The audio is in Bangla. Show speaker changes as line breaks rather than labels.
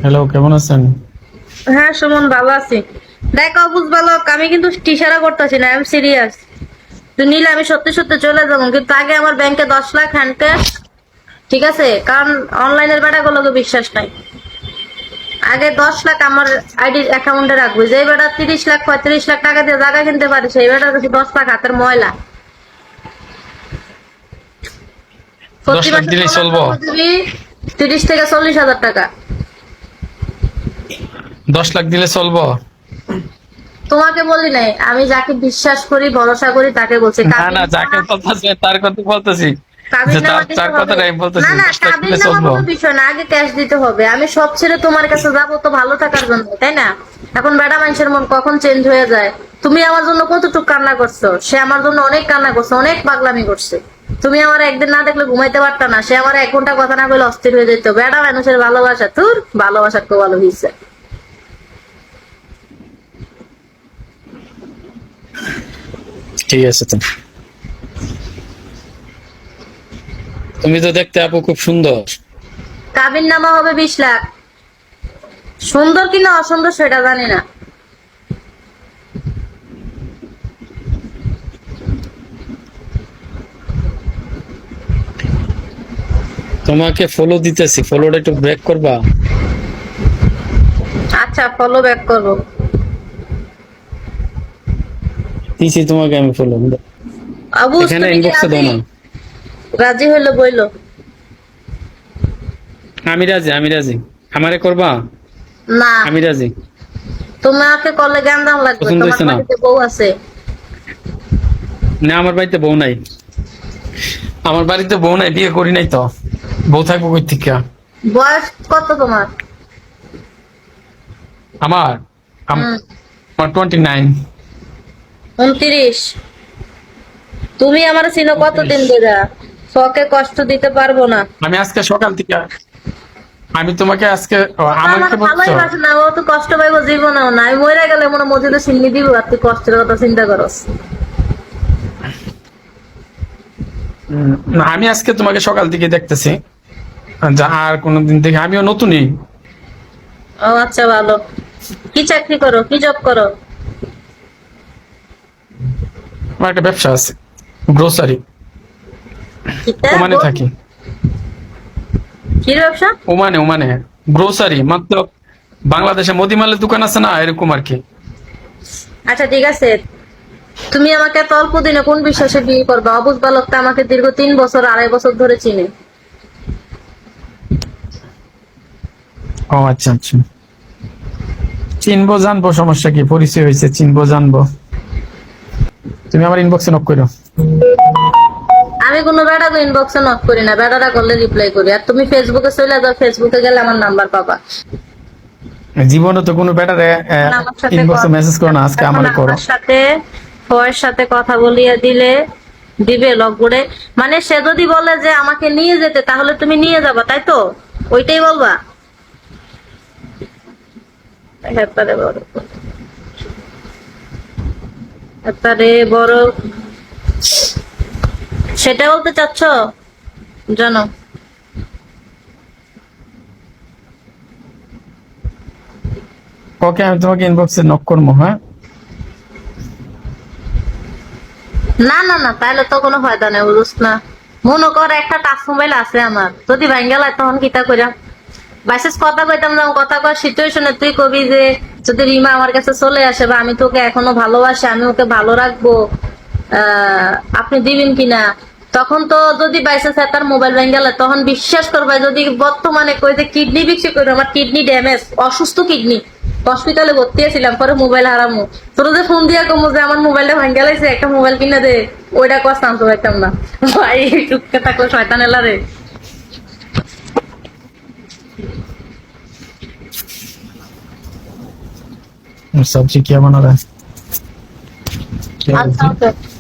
হ্যালো, কেমন আছেন?
হ্যাঁ সুমন, ভালো আছি। দেখ অবুঝ বালক, আমি কিন্তু টিসারা করতেছি না, আই এম সিরিয়াস। তুই নিলে আমি সত্যি সত্যি চলে যাবো, কিন্তু আগে আমার ব্যাংকে 10 লাখ হ্যান্ড ক্যাশ। ঠিক আছে, কারণ অনলাইনের বেটাগুলোকে বিশ্বাস নাই। আগে 10 লাখ আমার আইডি অ্যাকাউন্টে রাখবো। যে বেটা 30 লাখ 35 লাখ টাকা দিয়ে জায়গা কিনতে পারে, সেই বেটার কাছে 10 লাখ হাতের ময়লা।
দশ
প্রতি
লাখ
মাসে
দিলেই
তোলার
চলবো?
জন্য দিবি 30 থেকে 40 হাজার টাকা।
10 লাখ দিলে চলবো?
তোমাকে বলি নাই, আমি যাকে বিশ্বাস করি ভরসা করি তাকে বলছি।
না না, যাকে বলতেছি তার কথা বলতেছি, যে
কাবির নামা
তার
দিতে
তার
হবে।
কথাটাই আমি
না
বলতেছি,
না,
10 লাখ
কাবির
দিলে
নামা
চলবো?
কোনো বিষয় না, আগে ক্যাশ দিতে হবে। আমি সব ছেড়ে তোমার কাছে যাবো তো ভালো থাকার জন্য, তাই না? এখন বেটা মানুষের মন কখন চেঞ্জ হয়ে যায়। তুমি আমার জন্য কতটুকু কান্না করছো, সে আমার জন্য অনেক কান্না করছে, অনেক পাগলামি করছে। তুমি আমার একদিন না দেখলে ঘুমাইতে পারতা না, সে আমার 1 ঘন্টা কথা না বলে অস্থির হয়ে যেত। বেটা মানুষের ভালোবাসা, তোর ভালোবাসা তো ভালো হয়েছে।
ঠিক আছে তো। তুমি তো দেখতে আপু খুব সুন্দর।
কাবির নামা হবে 20 লাখ। সুন্দর কিনা অসুন্দর সেটা জানি না।
তোমাকে ফলো দিতেছি, ফলোটা একটু ব্রেক করবা?
আচ্ছা, ফলো ব্যাক করবো।
দিছি তোমাকে আমি ফলো।
আবুস,
এখানে
তুমি কি
ইনবক্সে দাও
রাজি?
না।
রাজি হইলো বইলো।
আমি রাজি, আমি রাজি। আমারে করবা?
না,
আমি রাজি।
তোমাকে করলে জ্ঞান লাগবে,
পছন্দ
তোমার
হয়েছে না?
বাড়িতে বউ আছে।
না, আমার বাড়িতে বউ নাই। আমার বাড়িতে বউ নাই, বিয়ে করি নাই তো। বউ থাকবো কই থেকে?
বয়স কত তোমার?
আমার
হুম,
আমার 29।
29। তুমি আমার চিনো কতদিন
29।
ধরে? শখে কষ্ট দিতে পারবো না।
আমি আজকে সকাল থেকে, আমি তোমাকে আজকে,
ও তো আমার
আমাকে
ভালোই
বলছো?
বাসে না, ও তো কষ্ট পাইবো জীবনেও না। আমি মরে গেলে মনে মসজিদে সিন্নি দিব, আর তুই কষ্টের কথা চিন্তা করস।
না, আমি আজকে তোমাকে সকাল থেকে দেখতেছি। যা আর কোনোদিন দেখি, আমিও নতুনই।
ও আচ্ছা, ভালো। কি চাকরি করো, কি জব করো?
আমার একটা ব্যবসা আছে, গ্রোসারি।
কিটা
ওমানে থাকি।
কি ব্যবসা?
ওমানে, ওমানে। গ্রোসারি মাত্র, বাংলাদেশে মুদিমালের দোকান আছে না, এরকম আর কি।
আচ্ছা ঠিক আছে। তুমি আমাকে এত অল্প দিনে কোন বিশ্বাসে বিয়ে করবে? অবুঝ বালকটা আমাকে দীর্ঘ 3 বছর 2.5 বছর ধরে চিনে।
ও আচ্ছা আচ্ছা, চিনবো জানবো, সমস্যা কি? পরিচয় হয়েছে, চিনবো জানবো। তুমি আমার ইনবক্সে নক করো।
আমি কোনো বেড়াকে ইনবক্সে নক করি না, বেড়ারা করলে রিপ্লাই করি। আর তুমি ফেসবুকে চলে যাও, ফেসবুকে গেলে আমার নাম্বার পাবা।
জীবনে তো কোনো ব্যাটারে
এখন আমার সাথে
ইনবক্সে মেসেজ করো না, আজকে
এখন
আমারে করো।
আমার সাথে ফয়ের সাথে কথা বলিয়ে দিলে দিবে লক করে। মানে সে যদি বলে যে আমাকে নিয়ে যেতে, তাহলে তুমি নিয়ে যাবা, তাই তো? ওইটাই বলবা। হেতারে বড়, হেতারে বড়, সেটা বলতে চাচ্ছ? জানো,
ওকে, আমি তোমাকে ইনবক্সে নক করবো, হ্যাঁ?
না না না, তাহলে তো কোনো ফায়দা নেই, বুঝছ না? মনে কর একটা টাচ মোবাইল আছে আমার, যদি ভাঙ্গেলা তখন কিতা কইরা? বাইসেস কথা কইতাম না, কথা কর সিচুয়েশনে তুই কবি যে যদি রিমা আমার কাছে চলে আসে বা আমি তোকে এখনো ভালোবাসি, আমি ওকে ভালো রাখবো, আপনি দিবেন কিনা? তখন তো যদি বাইসেস তার মোবাইল ভাঙ্গেলা, তখন বিশ্বাস করবা। যদি বর্তমানে কই যে কিডনি বিক্রি করে, আমার কিডনি ড্যামেজ, অসুস্থ কিডনি, হসপিটালে ভর্তি আছিলাম, পরে মোবাইল হারামু, তোর যে ফোন দিয়া কমু যে আমার মোবাইলটা ভাঙ্গা লাইছে, একটা মোবাইল কিনে দে, ওইটা কষ্ট আনতে পারতাম না। ভাই টুককে থাকলো শয়তান এলা রে।
सब्जी क्या बना रहा है? क्या
আচ্ছা
बोलती है?
ওকে।